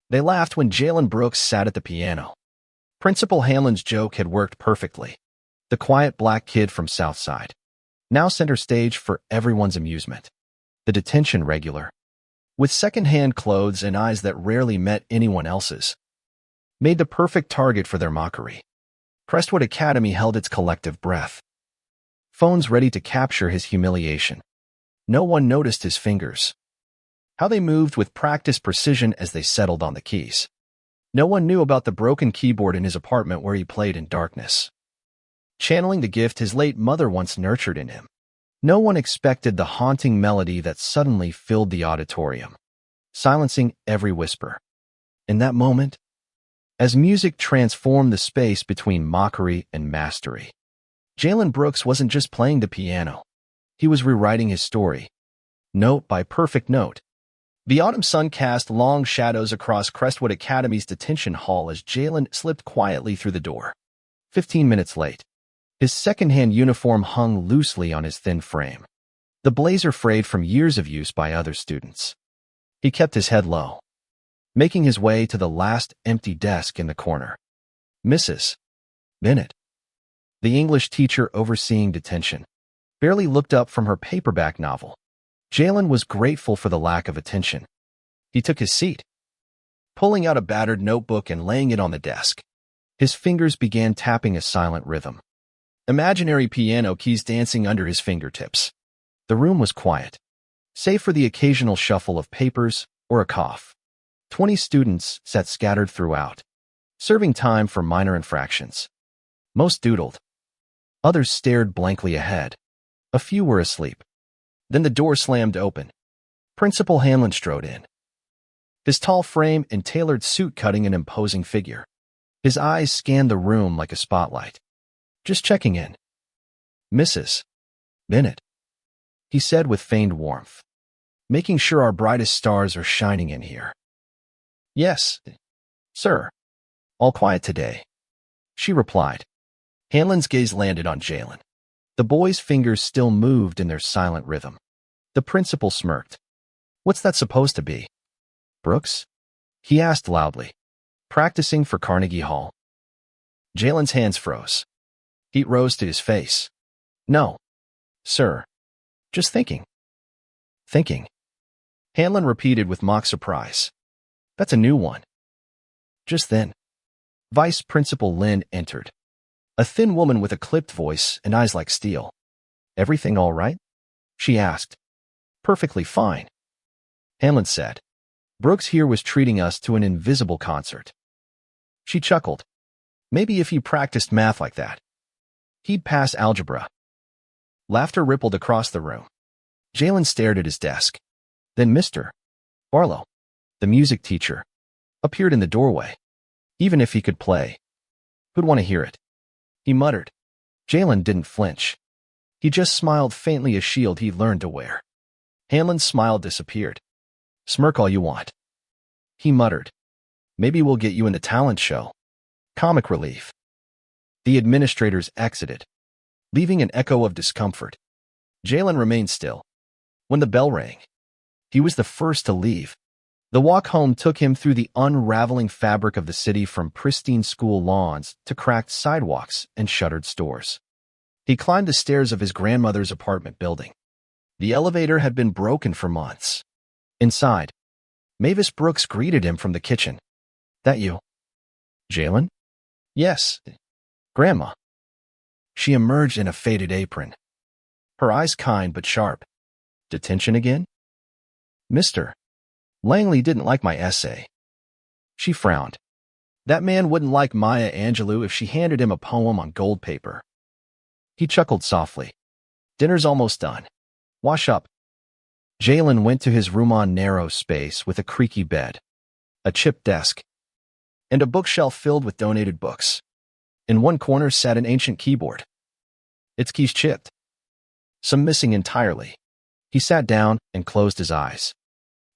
They laughed when Jalen Brooks sat at the piano. Principal Hanlon's joke had worked perfectly. The quiet black kid from Southside, now center stage for everyone's amusement. The detention regular, with second-hand clothes and eyes that rarely met anyone else's, made the perfect target for their mockery. Crestwood Academy held its collective breath, phones ready to capture his humiliation. No one noticed his fingers, how they moved with practiced precision as they settled on the keys. No one knew about the broken keyboard in his apartment where he played in darkness, channeling the gift his late mother once nurtured in him. No one expected the haunting melody that suddenly filled the auditorium, silencing every whisper. In that moment, as music transformed the space between mockery and mastery, Jalen Brooks wasn't just playing the piano. He was rewriting his story, note by perfect note. The autumn sun cast long shadows across Crestwood Academy's detention hall as Jalen slipped quietly through the door. 15 minutes late, his second-hand uniform hung loosely on his thin frame, the blazer frayed from years of use by other students. He kept his head low, making his way to the last empty desk in the corner. Mrs. Bennett, the English teacher overseeing detention, barely looked up from her paperback novel. Jalen was grateful for the lack of attention. He took his seat, pulling out a battered notebook and laying it on the desk. His fingers began tapping a silent rhythm, imaginary piano keys dancing under his fingertips. The room was quiet, save for the occasional shuffle of papers or a cough. 20 students sat scattered throughout, serving time for minor infractions. Most doodled. Others stared blankly ahead. A few were asleep. Then the door slammed open. Principal Hanlon strode in, his tall frame and tailored suit cutting an imposing figure. His eyes scanned the room like a spotlight. Just checking in. Mrs. Bennett, he said with feigned warmth, making sure our brightest stars are shining in here. Yes, sir. All quiet today, she replied. Hanlon's gaze landed on Jalen. The boy's fingers still moved in their silent rhythm. The principal smirked. What's that supposed to be? Brooks? He asked loudly. Practicing for Carnegie Hall. Jalen's hands froze. Heat rose to his face. No, sir. Just thinking. Thinking. Hanlon repeated with mock surprise. That's a new one. Just then, Vice Principal Lynn entered. A thin woman with a clipped voice and eyes like steel. Everything all right? She asked. Perfectly fine, Hanlon said. Brooks here was treating us to an invisible concert. She chuckled. Maybe if you practiced math like that, he'd pass algebra. Laughter rippled across the room. Jalen stared at his desk. Then Mr. Barlow, the music teacher, appeared in the doorway. Even if he could play, who'd want to hear it? He muttered. Jalen didn't flinch. He just smiled faintly, a shield he'd learned to wear. Hanlon's smile disappeared. Smirk all you want, he muttered. Maybe we'll get you in the talent show. Comic relief. The administrators exited, leaving an echo of discomfort. Jalen remained still. When the bell rang, he was the first to leave. The walk home took him through the unraveling fabric of the city, from pristine school lawns to cracked sidewalks and shuttered stores. He climbed the stairs of his grandmother's apartment building. The elevator had been broken for months. Inside, Mavis Brooks greeted him from the kitchen. That you, Jalen? Yes, Grandma. She emerged in a faded apron, her eyes kind but sharp. Detention again? Mr. Langley didn't like my essay. She frowned. That man wouldn't like Maya Angelou if she handed him a poem on gold paper. He chuckled softly. Dinner's almost done. Wash up. Jalen went to his room, on narrow space with a creaky bed, a chipped desk, and a bookshelf filled with donated books. In one corner sat an ancient keyboard, its keys chipped, some missing entirely. He sat down and closed his eyes.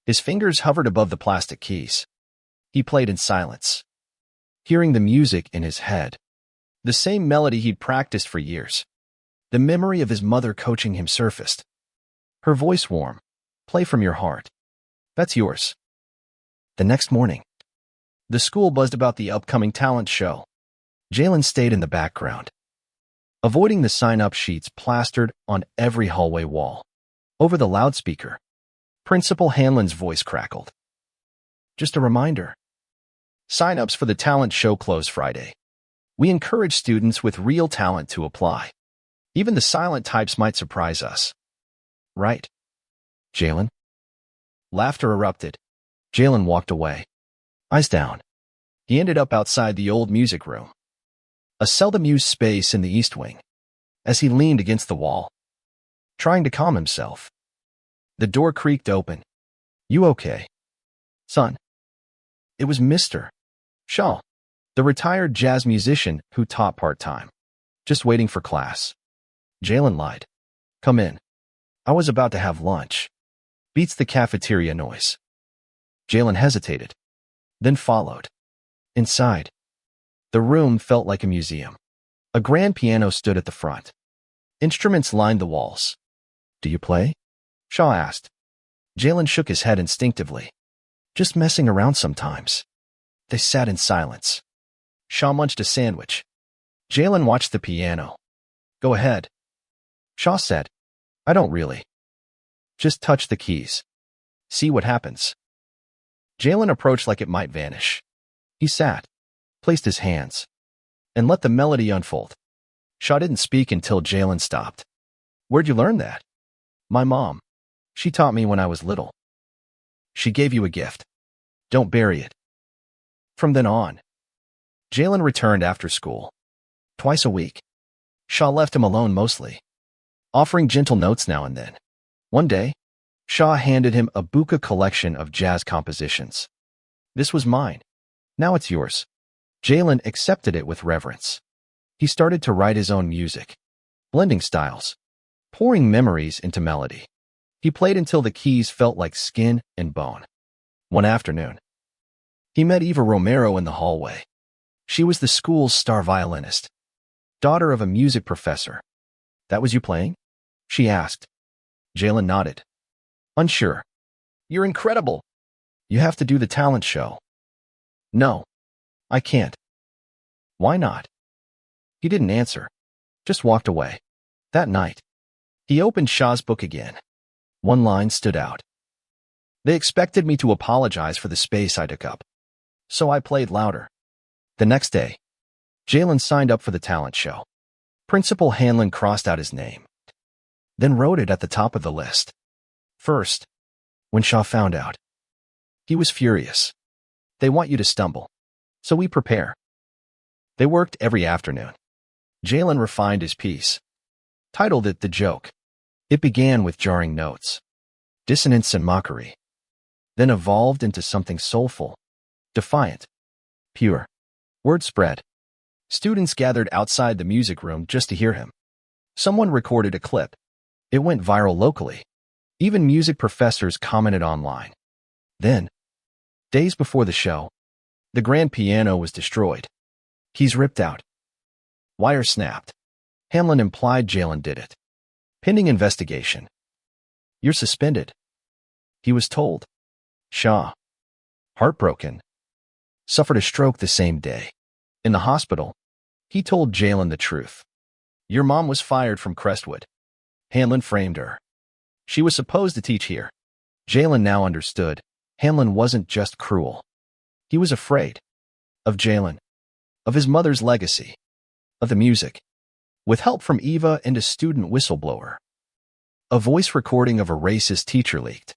His fingers hovered above the plastic keys. He played in silence, hearing the music in his head, the same melody he'd practiced for years. The memory of his mother coaching him surfaced. Her voice warm. Play from your heart. That's yours. The next morning, The school buzzed about the upcoming talent show. Jalen stayed in the background, avoiding the sign-up sheets plastered on every hallway wall. Over the loudspeaker, Principal Hanlon's voice crackled. Just a reminder. Sign-ups for the talent show close Friday. We encourage students with real talent to apply. Even the silent types might surprise us. Right, Jalen? Laughter erupted. Jalen walked away, eyes down. He ended up outside the old music room, a seldom used space in the East Wing. As he leaned against the wall, trying to calm himself, the door creaked open. You okay, son? It was Mr. Shaw, the retired jazz musician who taught part-time. Just waiting for class. Jalen lied. Come in. I was about to have lunch. Beats the cafeteria noise. Jalen hesitated, then followed. Inside, the room felt like a museum. A grand piano stood at the front. Instruments lined the walls. Do you play? Shaw asked. Jalen shook his head instinctively. Just messing around sometimes. They sat in silence. Shaw munched a sandwich. Jalen watched the piano. Go ahead. Shaw said, I don't really. Just touch the keys. See what happens. Jalen approached like it might vanish. He sat, placed his hands, and let the melody unfold. Shaw didn't speak until Jalen stopped. Where'd you learn that? My mom. She taught me when I was little. She gave you a gift. Don't bury it. From then on, Jalen returned after school. Twice a week. Shaw left him alone mostly, offering gentle notes now and then. One day, Shaw handed him a buka collection of jazz compositions. This was mine. Now it's yours. Jalen accepted it with reverence. He started to write his own music, blending styles, pouring memories into melody. He played until the keys felt like skin and bone. One afternoon, he met Eva Romero in the hallway. She was the school's star violinist, daughter of a music professor. That was you playing? She asked. Jalen nodded. Unsure. You're incredible. You have to do the talent show. No, I can't. Why not? He didn't answer, just walked away. That night, he opened Shaw's book again. One line stood out. They expected me to apologize for the space I took up, so I played louder. The next day, Jalen signed up for the talent show. Principal Hanlon crossed out his name, then wrote it at the top of the list. First, when Shaw found out, he was furious. They want you to stumble, so we prepare. They worked every afternoon. Jalen refined his piece, titled it The Joke. It began with jarring notes, dissonance and mockery, then evolved into something soulful, defiant, pure. Word spread. Students gathered outside the music room just to hear him. Someone recorded a clip. It went viral locally. Even music professors commented online. Then, days before the show, the grand piano was destroyed. Keys ripped out. Wire snapped. Hamlin implied Jalen did it. Pending investigation. You're suspended, he was told. Shaw, heartbroken, suffered a stroke the same day. In the hospital, he told Jalen the truth. Your mom was fired from Crestwood. Hamlin framed her. She was supposed to teach here. Jalen now understood. Hamlin wasn't just cruel. He was afraid. Of Jalen. Of his mother's legacy. Of the music. With help from Eva and a student whistleblower, a voice recording of a racist teacher leaked.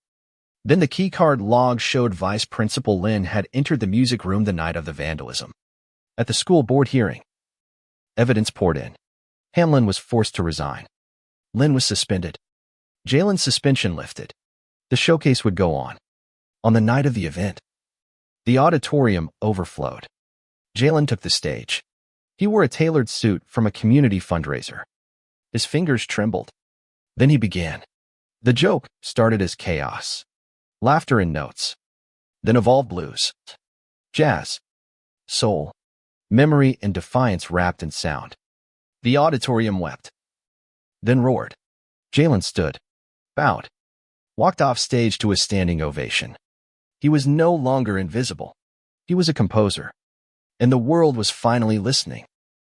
Then the keycard log showed Vice Principal Lynn had entered the music room the night of the vandalism. At the school board hearing, evidence poured in. Hamlin was forced to resign. Lynn was suspended. Jalen's suspension lifted. The showcase would go on. On the night of the event, the auditorium overflowed. Jalen took the stage. He wore a tailored suit from a community fundraiser. His fingers trembled. Then he began. The joke started as chaos, laughter and notes, then evolved blues, jazz, soul, memory and defiance wrapped in sound. The auditorium wept, then roared. Jalen stood, bowed, walked off stage to a standing ovation. He was no longer invisible. He was a composer, and the world was finally listening.